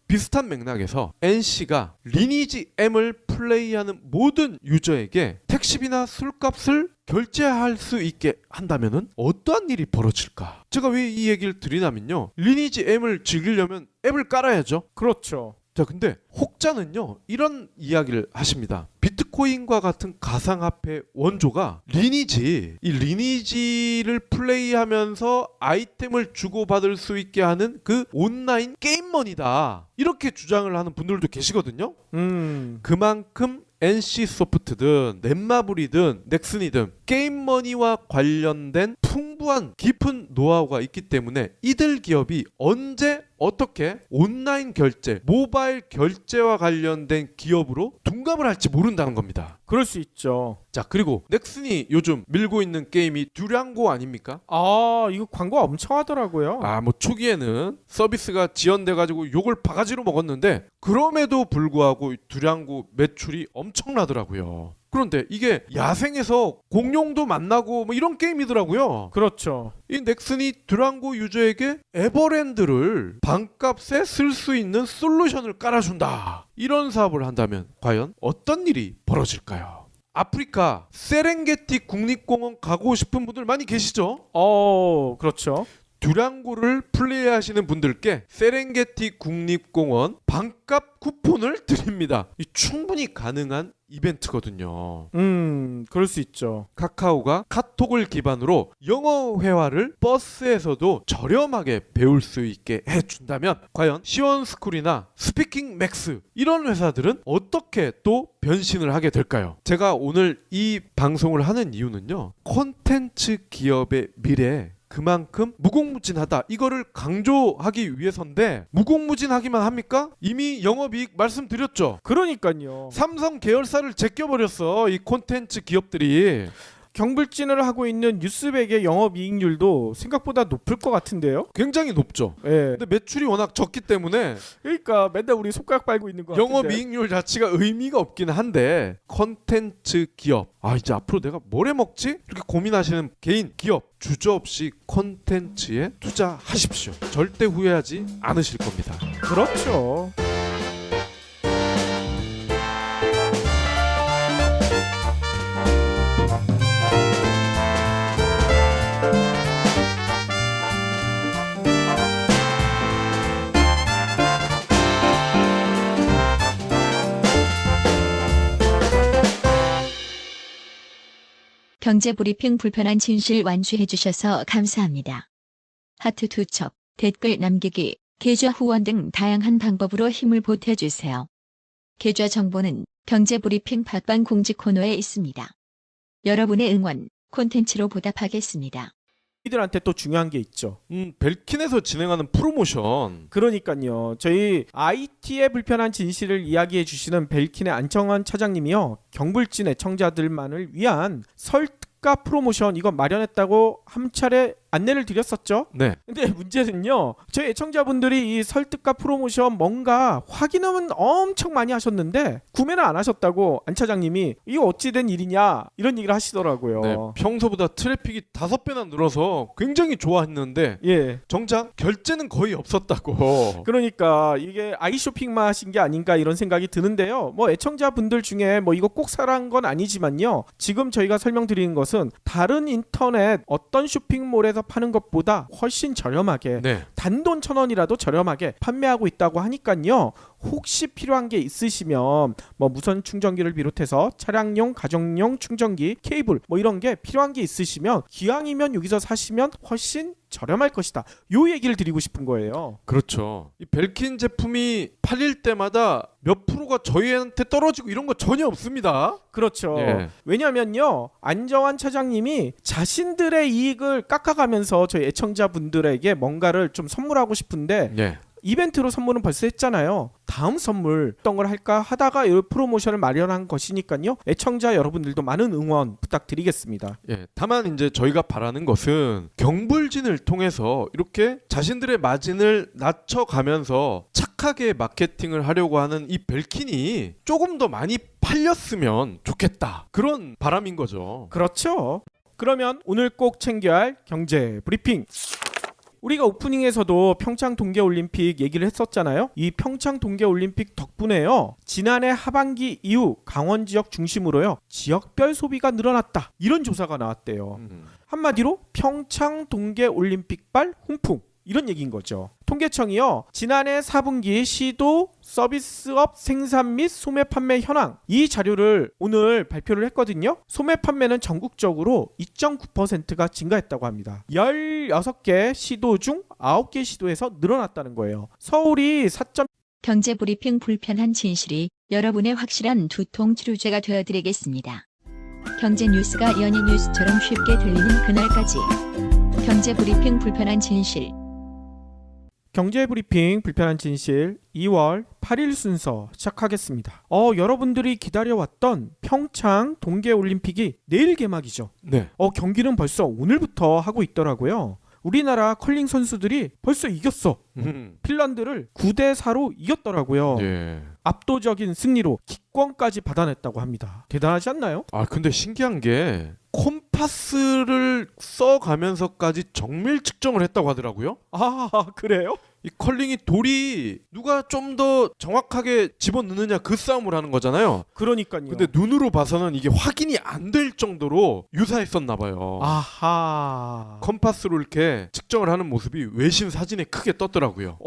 비슷한 맥락에서 NC가 리니지 M을 플레이하는 모든 유저에게 택시비나 술값을 결제할 수 있게 한다면은 어떠한 일이 벌어질까? 제가 왜 이 얘기를 드리냐면요, 리니지 M을 즐기려면 앱을 깔아야죠. 그렇죠. 자, 근데 혹자는요 이런 이야기를 하십니다. 비트코인과 같은 가상화폐 원조가 이 리니지를 플레이하면서 아이템을 주고받을 수 있게 하는 그 온라인 게임머니다, 이렇게 주장을 하는 분들도 계시거든요. 그만큼 NC소프트든 넷마블이든 넥슨이든 게임머니와 관련된 풍부한 깊은 노하우가 있기 때문에 이들 기업이 언제 어떻게 온라인 결제, 모바일 결제와 관련된 기업으로 둔갑을 할지 모른다는 겁니다. 그럴 수 있죠. 자, 그리고 넥슨이 요즘 밀고 있는 게임이 듀랑고 아닙니까? 이거 광고 엄청 하더라고요. 뭐 초기에는 서비스가 지연돼가지고 욕을 바가지로 먹었는데 그럼에도 불구하고 듀랑고 매출이 엄청나더라고요. 그런데 이게 야생에서 공룡도 만나고 뭐 이런 게임이더라고요. 그렇죠. 이 넥슨이 듀랑고 유저에게 에버랜드를 반값에 쓸 수 있는 솔루션을 깔아준다, 이런 사업을 한다면 과연 어떤 일이 벌어질까요? 아프리카 세렝게티 국립공원 가고 싶은 분들 많이 계시죠? 그렇죠. 듀랑고를 플레이하시는 분들께 세렝게티 국립공원 반값 쿠폰을 드립니다. 충분히 가능한 이벤트거든요. 그럴 수 있죠. 카카오가 카톡을 기반으로 영어 회화를 버스에서도 저렴하게 배울 수 있게 해준다면 과연 시원스쿨이나 스피킹 맥스 이런 회사들은 어떻게 또 변신을 하게 될까요? 제가 오늘 이 방송을 하는 이유는요, 콘텐츠 기업의 미래 그만큼 무궁무진하다. 이거를 강조하기 위해서인데 무궁무진하기만 합니까? 이미 영업이익 말씀드렸죠. 그러니까요. 삼성 계열사를 제껴버렸어. 이 콘텐츠 기업들이. 경불진을 하고 있는 뉴스백의 영업이익률도 생각보다 높을 것 같은데요. 굉장히 높죠. 예. 근데 매출이 워낙 적기 때문에 그러니까 맨날 우리 손가락 빨고 있는 거 같은데. 영업이익률 자체가 의미가 없긴 한데 콘텐츠 기업 이제 앞으로 내가 뭘 해먹지? 이렇게 고민하시는 개인 기업 주저없이 콘텐츠에 투자하십시오. 절대 후회하지 않으실 겁니다. 그렇죠. 경제브리핑 불편한 진실 완주해 주셔서 감사합니다. 하트 투척, 댓글 남기기, 계좌 후원 등 다양한 방법으로 힘을 보태주세요. 계좌 정보는 경제브리핑 팟빵 공지 코너에 있습니다. 여러분의 응원, 콘텐츠로 보답하겠습니다. 이들한테 또 중요한 게 있죠. 벨킨에서 진행하는 프로모션. 그러니까요. 저희 IT의 불편한 진실을 이야기해 주시는 벨킨의 안청환 차장님이요. 경불진 애청자들만을 위한 설특가 프로모션 이거 마련했다고 한 차례 안내를 드렸었죠. 네. 근데 문제는요. 저희 애청자분들이 이 설특가 프로모션 뭔가 확인은 엄청 많이 하셨는데 구매는 안 하셨다고 안 차장님이 이거 어찌된 일이냐 이런 얘기를 하시더라고요. 네, 평소보다 트래픽이 5배나 늘어서 굉장히 좋아했는데 예. 정작 결제는 거의 없었다고. 그러니까 이게 아이쇼핑만 하신 게 아닌가 이런 생각이 드는데요. 뭐 애청자분들 중에 뭐 이거 꼭 사라는 건 아니지만요. 지금 저희가 설명드리는 것은 다른 인터넷 어떤 쇼핑몰에서 파는 것보다 훨씬 저렴하게 네. 단돈 1,000원이라도 저렴하게 판매하고 있다고 하니까요. 혹시 필요한 게 있으시면 뭐 무선 충전기를 비롯해서 차량용, 가정용 충전기, 케이블 뭐 이런 게 필요한 게 있으시면 기왕이면 여기서 사시면 훨씬 저렴할 것이다. 요 얘기를 드리고 싶은 거예요. 그렇죠. 이 벨킨 제품이 팔릴 때마다 몇 프로가 저희한테 떨어지고 이런 거 전혀 없습니다. 그렇죠. 예. 왜냐면요. 안정환 차장님이 자신들의 이익을 깎아가면서 저희 애청자분들에게 뭔가를 좀 선물하고 싶은데 예. 이벤트로 선물은 벌써 했잖아요. 다음 선물 어떤 걸 할까 하다가 이 프로모션을 마련한 것이니까요. 애청자 여러분들도 많은 응원 부탁드리겠습니다. 예. 다만 이제 저희가 바라는 것은 경불진을 통해서 이렇게 자신들의 마진을 낮춰가면서 착하게 마케팅을 하려고 하는 이 벨킨이 조금 더 많이 팔렸으면 좋겠다. 그런 바람인 거죠. 그렇죠. 그러면 오늘 꼭 챙겨야 할 경제 브리핑. 우리가 오프닝에서도 평창 동계올림픽 얘기를 했었잖아요. 이 평창 동계올림픽 덕분에요. 지난해 하반기 이후 강원 지역 중심으로요. 지역별 소비가 늘어났다. 이런 조사가 나왔대요. 한마디로 평창 동계올림픽발 훈풍. 이런 얘기인 거죠. 통계청이요. 지난해 4분기 시도 서비스업 생산 및 소매 판매 현황 이 자료를 오늘 발표를 했거든요. 소매 판매는 전국적으로 2.9%가 증가했다고 합니다. 16개 시도 중 9개 시도에서 늘어났다는 거예요. 서울이 4. 경제브리핑 불편한 진실이 여러분의 확실한 두통 치료제가 되어드리겠습니다. 경제 뉴스가 연예 뉴스처럼 쉽게 들리는 그날까지. 경제브리핑 불편한 진실. 경제브리핑 불편한 진실 2월 8일 순서 시작하겠습니다. 여러분들이 기다려왔던 평창 동계올림픽이 내일 개막이죠. 네. 경기는 벌써 오늘부터 하고 있더라고요. 우리나라 컬링 선수들이 벌써 이겼어. 핀란드를 9대4로 이겼더라고요. 예. 압도적인 승리로 기권까지 받아냈다고 합니다. 대단하지 않나요? 근데 신기한 게 콤파스를 써가면서까지 정밀 측정을 했다고 하더라고요. 그래요? 이 컬링이 돌이 누가 좀 더 정확하게 집어넣느냐 그 싸움을 하는 거잖아요. 그러니까요. 근데 눈으로 봐서는 이게 확인이 안 될 정도로 유사했었나 봐요. 컴파스로 이렇게 측정을 하는 모습이 외신 사진에 크게 떴더라고요.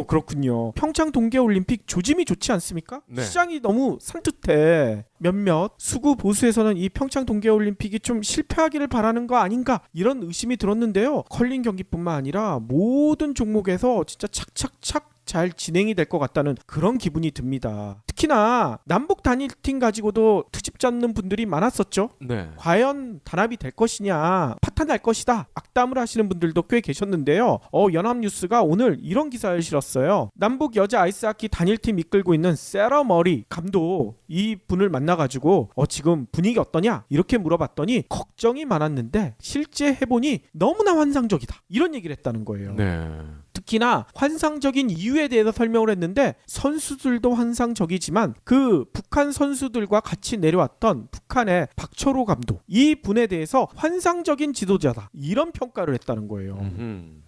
그렇군요. 평창 동계올림픽 조짐이 좋지 않습니까? 네. 시장이 너무 산뜻해. 몇몇 수구 보수에서는 이 평창 동계올림픽이 좀 실패하기를 바라는 거 아닌가 이런 의심이 들었는데요. 컬링 경기뿐만 아니라 모든 종목에서 진짜 착착착 잘 진행이 될 것 같다는 그런 기분이 듭니다. 특히 특히나 남북 단일팀 가지고도 트집 잡는 분들이 많았었죠. 네. 과연 단합이 될 것이냐, 파탄날 것이다, 악담을 하시는 분들도 꽤 계셨는데요. 연합뉴스가 오늘 이런 기사를 실었어요. 남북 여자 아이스하키 단일팀 이끌고 있는 세라 머리 감독, 이 분을 만나가지고 지금 분위기 어떠냐 이렇게 물어봤더니 걱정이 많았는데 실제 해보니 너무나 환상적이다, 이런 얘기를 했다는 거예요. 네. 특히나 환상적인 이유에 대해서 설명을 했는데, 선수들도 환상적이지만 그 북한 선수들과 같이 내려왔던 북한의 박철호 감독, 이 분에 대해서 환상적인 지도자다, 이런 평가를 했다는 거예요.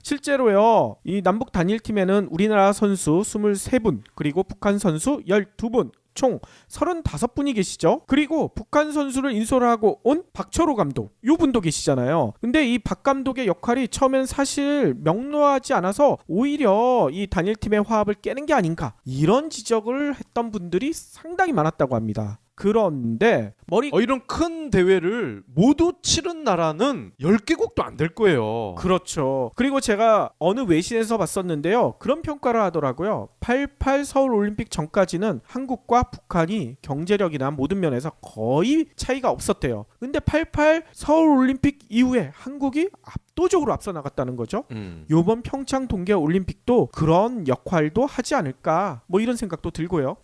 실제로요, 이 남북 단일팀에는 우리나라 선수 23분 그리고 북한 선수 12분 총 35분이 계시죠. 그리고 북한 선수를 인솔하고 온 박철호 감독, 이 분도 계시잖아요. 근데 이 박 감독의 역할이 처음엔 사실 명료하지 않아서 오히려 이 단일팀의 화합을 깨는 게 아닌가, 이런 지적을 했던 분들이 상당히 많았다고 합니다. 그런데 이런 큰 대회를 모두 치른 나라는 10개국도 안 될 거예요. 그렇죠. 그리고 제가 어느 외신에서 봤었는데요, 그런 평가를 하더라고요. 88 서울올림픽 전까지는 한국과 북한이 경제력이나 모든 면에서 거의 차이가 없었대요. 근데 88 서울올림픽 이후에 한국이 압도적으로 앞서 나갔다는 거죠. 요번 평창 동계올림픽도 그런 역할도 하지 않을까, 뭐 이런 생각도 들고요.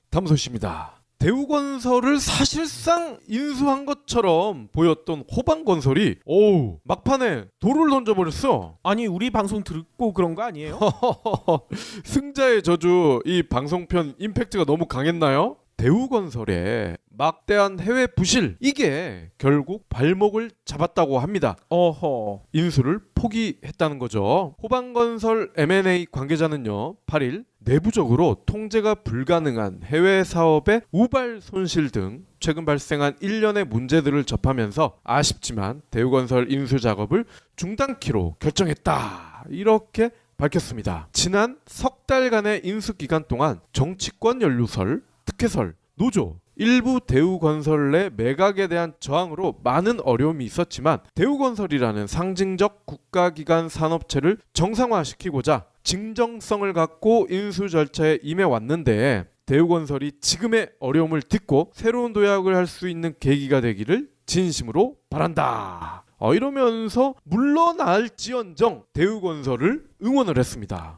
다음 소식입니다. 대우건설을 사실상 인수한 것처럼 보였던 호반건설이 막판에 돌을 던져버렸어. 아니, 우리 방송 듣고 그런 거 아니에요? 승자의 저주, 이 방송편 임팩트가 너무 강했나요? 대우건설의 막대한 해외 부실, 이게 결국 발목을 잡았다고 합니다. 인수를 포기했다는 거죠. 호반건설 M&A 관계자는요, 8일 내부적으로 통제가 불가능한 해외 사업의 우발 손실 등 최근 발생한 일련의 문제들을 접하면서 아쉽지만 대우건설 인수 작업을 중단키로 결정했다, 이렇게 밝혔습니다. 지난 석 달간의 인수 기간 동안 정치권 연루설, 특혜설, 노조, 일부 대우건설 내 매각에 대한 저항으로 많은 어려움이 있었지만 대우건설이라는 상징적 국가기관 산업체를 정상화시키고자 진정성을 갖고 인수 절차에 임해왔는데, 대우건설이 지금의 어려움을 딛고 새로운 도약을 할 수 있는 계기가 되기를 진심으로 바란다, 이러면서 물러날지언정 대우건설을 응원을 했습니다.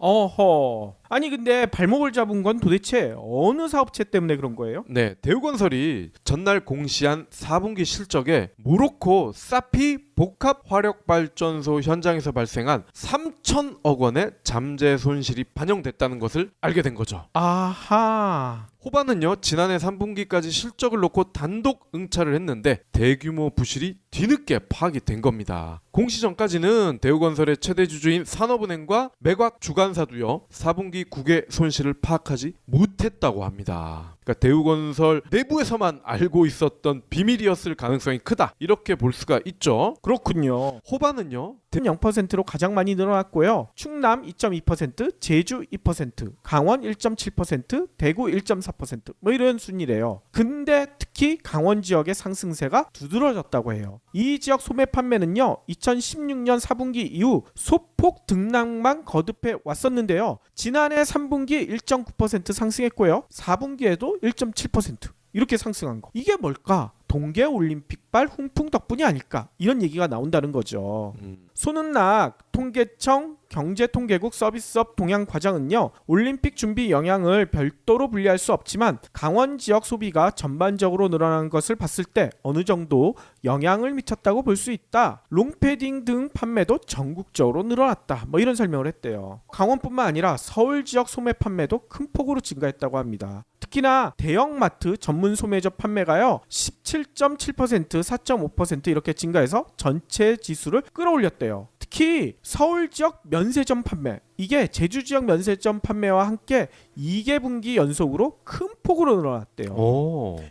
아니, 근데 발목을 잡은 건 도대체 어느 사업체 때문에 그런 거예요? 네, 대우건설이 전날 공시한 4분기 실적에 모로코 사피 복합화력발전소 현장에서 발생한 3천억 원의 잠재 손실이 반영됐다는 것을 알게 된 거죠. 아하. 호반은요, 지난해 3분기까지 실적을 놓고 단독 응찰을 했는데 대규모 부실이 뒤늦게 파악이 된 겁니다. 공시 전까지는 대우건설의 최대 주주인 산업은행과 매각 주관사도요, 4분기 국외 손실을 파악하지 못했다고 합니다. 그러니까 대우건설 내부에서만 알고 있었던 비밀이었을 가능성이 크다, 이렇게 볼 수가 있죠. 그렇군요. 호반은요, 0%로 가장 많이 늘어났고요. 충남 2.2%, 제주 2%, 강원 1.7%, 대구 1.4%, 뭐 이런 순이래요. 근데 특히 강원 지역의 상승세가 두드러졌다고 해요. 이 지역 소매 판매는요, 2016년 4분기 이후 소폭 등락만 거듭해 왔었는데요. 지난해 3분기 1.9% 상승했고요. 4분기에도 1.7% 이렇게 상승한 거. 이게 뭘까? 동계올림픽발 훈풍 덕분이 아닐까, 이런 얘기가 나온다는 거죠. 손은락 통계청 경제통계국 서비스업 동향과장은요, 올림픽 준비 영향을 별도로 분리할 수 없지만 강원 지역 소비가 전반적으로 늘어난 것을 봤을 때 어느 정도 영향을 미쳤다고 볼 수 있다. 롱패딩 등 판매도 전국적으로 늘어났다, 뭐 이런 설명을 했대요. 강원뿐만 아니라 서울 지역 소매 판매도 큰 폭으로 증가했다고 합니다. 특히나 대형마트 전문 소매점 판매가요 17.7%, 4.5% 이렇게 증가해서 전체 지수를 끌어올렸대요. 특히 서울 지역 면세점 판매, 이게 제주 지역 면세점 판매와 함께 2개 분기 연속으로 큰 폭으로 늘어났대요.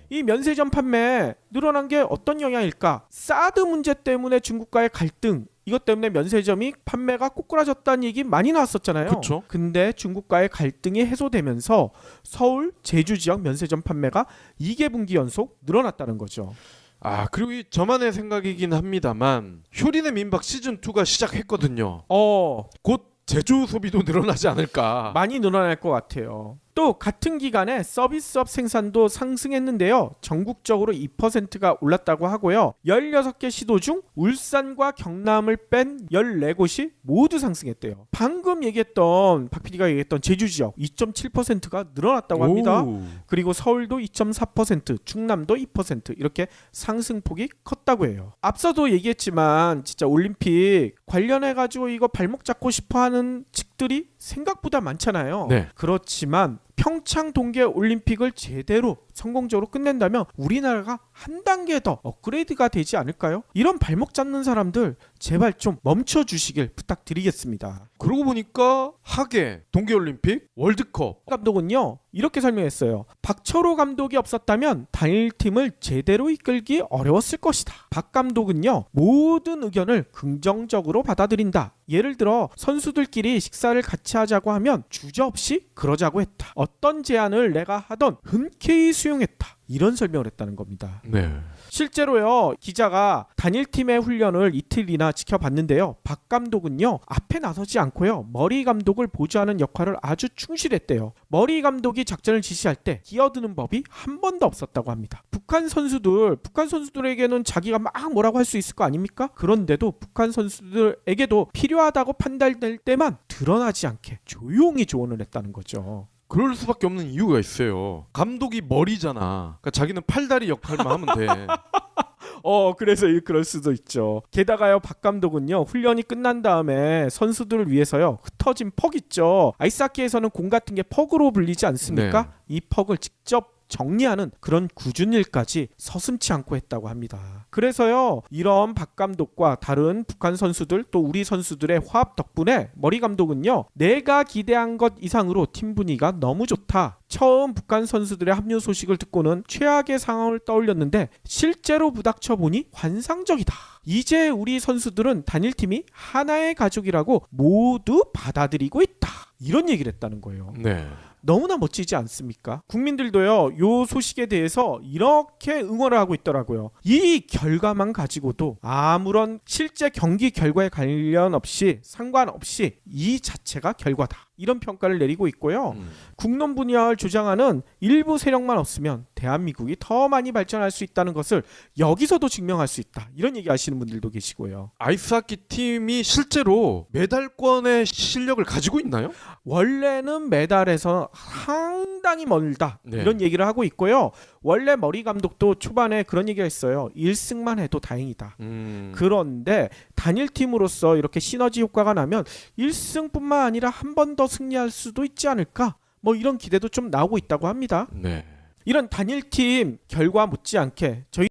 이 면세점 판매 늘어난 게 어떤 영향일까? 사드 문제 때문에 중국과의 갈등, 이것 때문에 면세점이 판매가 꼬꾸라졌다는 얘기 많이 나왔었잖아요. 그쵸? 근데 중국과의 갈등이 해소되면서 서울, 제주 지역 면세점 판매가 2개 분기 연속 늘어났다는 거죠. 그리고 이 저만의 생각이긴 합니다만 효린의 민박 시즌2가 시작했거든요. 곧 제조 소비도 늘어나지 않을까. 많이 늘어날 것 같아요. 또 같은 기간에 서비스업 생산도 상승했는데요. 전국적으로 2%가 올랐다고 하고요. 16개 시도 중 울산과 경남을 뺀 14곳이 모두 상승했대요. 방금 얘기했던 박 PD가 얘기했던 제주 지역 2.7%가 늘어났다고 합니다. 오. 그리고 서울도 2.4%, 충남도 2% 이렇게 상승폭이 컸다고 해요. 앞서도 얘기했지만 진짜 올림픽 관련해가지고 이거 발목 잡고 싶어하는 측들이 생각보다 많잖아요. 네. 그렇지만 평창 동계 올림픽을 제대로 성공적으로 끝낸다면 우리나라가 한 단계 더 업그레이드가 되지 않을까요? 이런 발목 잡는 사람들 제발 좀 멈춰 주시길 부탁드리겠습니다. 그러고 보니까 하계, 동계올림픽, 월드컵. 감독은요 이렇게 설명했어요. 박철호 감독이 없었다면 단일팀을 제대로 이끌기 어려웠을 것이다. 박 감독은요 모든 의견을 긍정적으로 받아들인다. 예를 들어 선수들끼리 식사를 같이 하자고 하면 주저없이 그러자고 했다. 어떤 제안을 내가 하던 흔쾌히 수용했다. 이런 설명을 했다는 겁니다. 네. 실제로요 기자가 단일팀의 훈련을 이틀이나 지켜봤는데요. 박 감독은요 앞에 나서지 않고요 머리 감독을 보좌하는 역할을 아주 충실했대요. 머리 감독이 작전을 지시할 때 끼어드는 법이 한 번도 없었다고 합니다. 북한 선수들에게는 자기가 막 뭐라고 할 수 있을 거 아닙니까? 그런데도 북한 선수들에게도 필요하다고 판단될 때만 드러나지 않게 조용히 조언을 했다는 거죠. 그럴 수밖에 없는 이유가 있어요. 감독이 머리잖아. 그러니까 자기는 팔다리 역할만 하면 돼. 그래서 그럴 수도 있죠. 게다가요 박 감독은요 훈련이 끝난 다음에 선수들을 위해서요 흩어진 퍽 있죠. 아이스하키에서는 공 같은 게 퍽으로 불리지 않습니까? 네. 이 퍽을 직접 정리하는 그런 굳은 일까지 서슴지 않고 했다고 합니다. 그래서요 이런 박 감독과 다른 북한 선수들 또 우리 선수들의 화합 덕분에 머리 감독은요 내가 기대한 것 이상으로 팀 분위기가 너무 좋다. 처음 북한 선수들의 합류 소식을 듣고는 최악의 상황을 떠올렸는데 실제로 부닥쳐 보니 환상적이다. 이제 우리 선수들은 단일팀이 하나의 가족이라고 모두 받아들이고 있다. 이런 얘기를 했다는 거예요. 네. 너무나 멋지지 않습니까? 국민들도요 요 소식에 대해서 이렇게 응원을 하고 있더라고요. 이 결과만 가지고도 아무런 실제 경기 결과에 관련 없이 상관없이 이 자체가 결과다. 이런 평가를 내리고 있고요. 국론 분열을 주장하는 일부 세력만 없으면 대한민국이 더 많이 발전할 수 있다는 것을 여기서도 증명할 수 있다. 이런 얘기 하시는 분들도 계시고요. 아이스하키 팀이 실제로 메달권의 실력을 가지고 있나요? 원래는 메달에서 상당히 멀다. 네. 이런 얘기를 하고 있고요. 원래 머리 감독도 초반에 그런 얘기가 있어요. 1승만 해도 다행이다. 그런데 단일팀으로서 이렇게 시너지 효과가 나면 1승뿐만 아니라 한 번 더 승리할 수도 있지 않을까? 뭐 이런 기대도 좀 나오고 있다고 합니다. 네. 이런 단일팀 결과 못지않게 저희